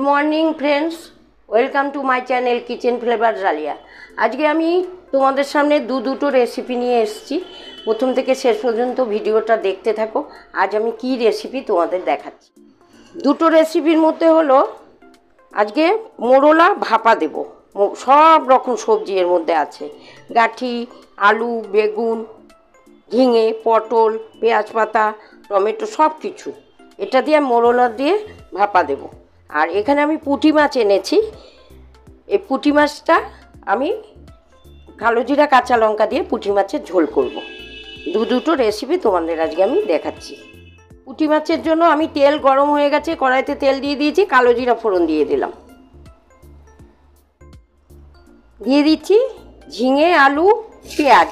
Morning friends, welcome to my channel kitchen flavour জালিয়া। আজকে আমি তোমাদের সামনে দুটো রেসিপি নিয়ে এসেছি। প্রথম থেকে শেষ পর্যন্ত ভিডিওটা দেখতে থাকো। আজ আমি কি রেসিপি তোমাদের দেখাচ্ছি। দুটো রেসিপির মধ্যে হলো আজকে মোরলা ভাপা দেব। সব রকম সবজি এর মধ্যে আছে, গাঠি, আলু, বেগুন, ঝিঙে, পটল, পেঁয়াজ পাতা, টমেটো, সব কিছু এটা দিয়ে মোরলা দিয়ে ভাপা দেব। আর এখানে আমি পুঁটি মাছ এনেছি। এই পুঁটি মাছটা আমি কালো জিরা কাঁচা লঙ্কা দিয়ে পুঁটি মাছের ঝোল করব। দুটো রেসিপি তোমাদের আজকে আমি দেখাচ্ছি। পুঁটি মাছের জন্য আমি তেল গরম হয়ে গেছে, কড়াইতে তেল দিয়ে দিয়েছি, কালো জিরা ফোড়ন দিয়ে দিলাম। দিয়ে দিচ্ছি ঝিঙে, আলু, পেঁয়াজ।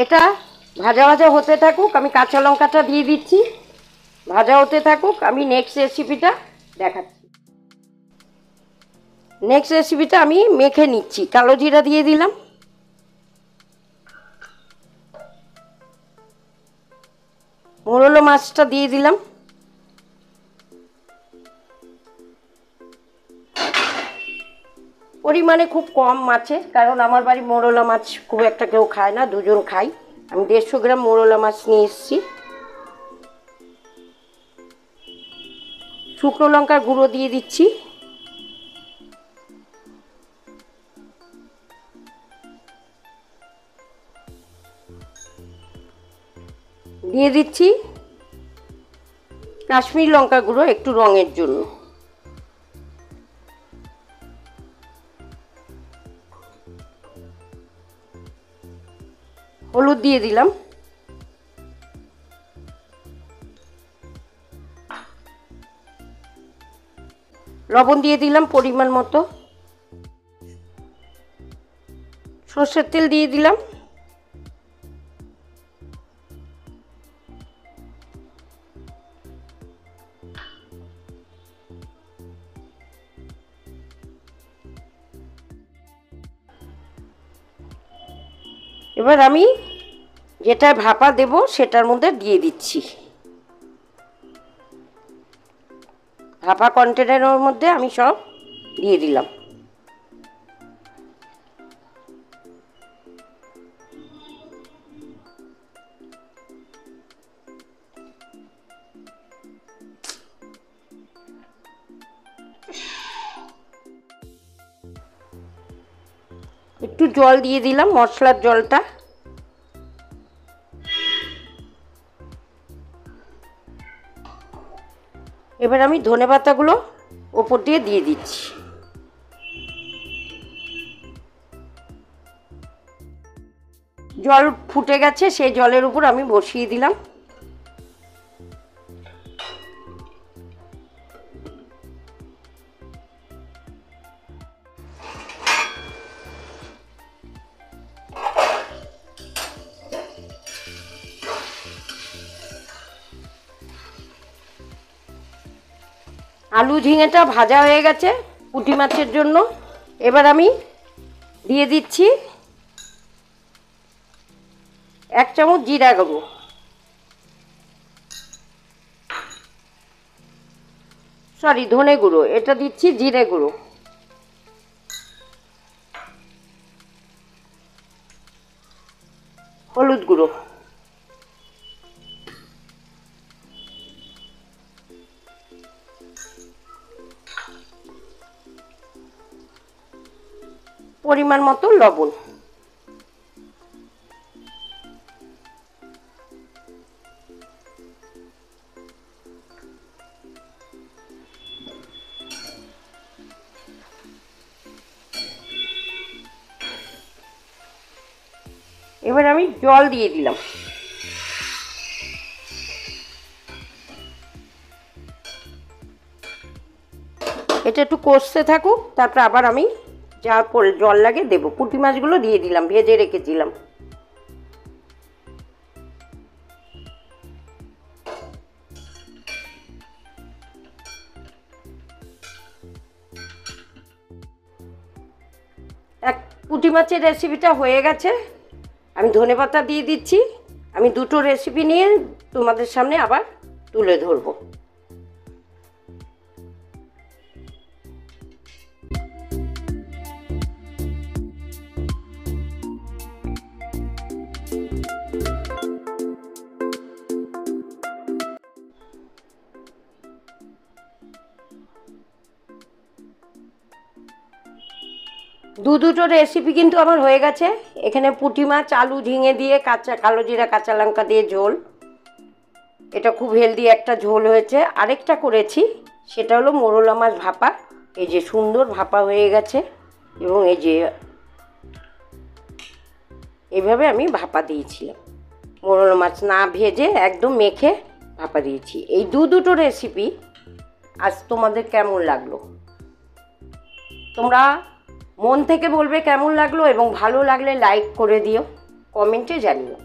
এটা ভাজা ভাজা হতে থাকুক, আমি কাঁচা লঙ্কাটা দিয়ে দিচ্ছি। ভাজা হতে থাকুক, আমি নেক্সট রেসিপিটা দেখাচ্ছি। নেক্সট রেসিপিটা আমি মেখে নিচ্ছি। কালো জিরা দিয়ে দিলাম, মোরলা মাছটা দিয়ে দিলাম, পরিমাণে খুব কম মাছের, কারণ আমার বাড়ি মোরলা মাছ খুব একটা কেউ খায় না, দুজন খাই। আমি 150 গ্রাম মোরলা মাছ নিয়ে এসেছি। শুকনো লঙ্কার গুঁড়ো দিয়ে দিচ্ছি, দিয়ে দিচ্ছি কাশ্মীরি লঙ্কা গুঁড়ো একটু রঙের জন্য, হলুদ দিয়ে দিলাম, লবণ দিয়ে দিলাম পরিমাণ মতো, সর্ষের তেল দিয়ে দিলাম, এবার আমি যেটা ভাপা দেব সেটার মধ্যে দিয়ে দিচ্ছি। ভাপা কন্টেনারের মধ্যে আমি সব দিয়ে দিলাম। একটু জল দিয়ে দিলাম, মশলার জলটা। এবার আমি ধনেপাতাগুলো ওপর দিয়ে দিচ্ছি। জল ফুটে গেছে, সেই জলের উপর আমি বসিয়ে দিলাম। আলু ঝিঙেটা ভাজা হয়ে গেছে পুঁটি মাছের জন্য। এবার আমি দিয়ে দিচ্ছি 1 চামচ জিরা গুঁড়ো, ধনে গুঁড়ো, এটা দিচ্ছি জিরে গুঁড়ো, হলুদ গুঁড়ো, পরিমাণ মতো লবণ। এবার আমি জল দিয়ে দিলাম। এটা একটু কষতে থাকুক, তারপর আবার আমি যা জল লাগে দেবো। পুঁটি মাছগুলো দিয়ে দিলাম, ভেজে রেখেছিলাম। এক পুঁটি মাছের রেসিপিটা হয়ে গেছে, আমি ধনেপাতা দিয়ে দিচ্ছি। আমি দুটো রেসিপি নিয়ে তোমাদের সামনে আবার তুলে ধরবো। দুটো রেসিপি কিন্তু আমার হয়ে গেছে। এখানে পুঁটি মাছ, আলু, ঝিঙে দিয়ে কালো জিরা কাঁচা লঙ্কা দিয়ে ঝোল, এটা খুব হেলদি একটা ঝোল হয়েছে। আরেকটা করেছি, সেটা হলো মোরলা মাছ ভাপা। এই যে সুন্দর ভাপা হয়ে গেছে, এবং এই যে এইভাবে আমি ভাপা দিয়েছিলাম। মোরলা মাছ না ভেজে একদম মেখে ভাপা দিয়েছি। এই দুটো রেসিপি আজ তোমাদের কেমন লাগলো তোমরা মন থেকে বলবে কেমন লাগলো, এবং ভালো লাগলে লাইক করে দিও, কমেন্টে জানিও।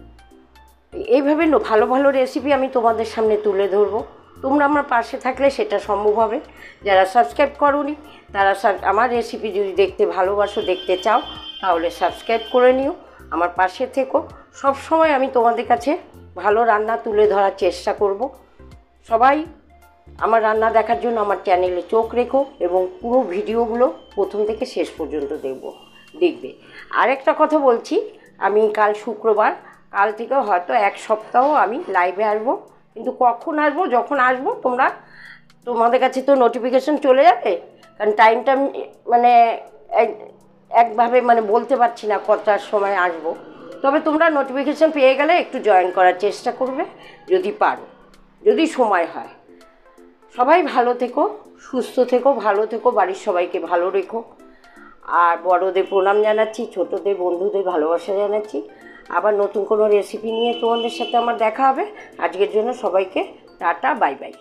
এইভাবে ভালো ভালো রেসিপি আমি তোমাদের সামনে তুলে ধরবো। তোমরা আমার পাশে থাকলে সেটা সম্ভব হবে। যারা সাবস্ক্রাইব করোনি তারা আমার রেসিপি যদি দেখতে ভালোবাসো, দেখতে চাও, তাহলে সাবস্ক্রাইব করে নিও, আমার পাশে থেকো। সব সময় আমি তোমাদের কাছে ভালো রান্না তুলে ধরার চেষ্টা করব। সবাই আমার রান্না দেখার জন্য আমার চ্যানেলে চোখ রেখো, এবং পুরো ভিডিওগুলো প্রথম থেকে শেষ পর্যন্ত দেখবে। আরেকটা কথা বলছি, আমি কাল শুক্রবার, কাল থেকে হয়তো এক সপ্তাহ আমি লাইভে আসবো। কিন্তু কখন আসবো, যখন আসবো তোমাদের কাছে তো নোটিফিকেশন চলে যাবে, কারণ টাইমটা মানে একভাবে বলতে পারছি না কটার সময় আসবো। তবে তোমরা নোটিফিকেশন পেয়ে গেলে একটু জয়েন করার চেষ্টা করবে যদি পারো, যদি সময় হয়। সবাই ভালো থেকো, সুস্থ থেকো, ভালো থেকো, বাড়ির সবাইকে ভালো রেখো। আর বড়দের প্রণাম জানাচ্ছি, ছোটদের বন্ধুদের ভালোবাসা জানাচ্ছি। আবার নতুন কোনো রেসিপি নিয়ে তোমাদের সাথে আমার দেখা হবে। আজকের জন্য সবাইকে টাটা, বাই বাই।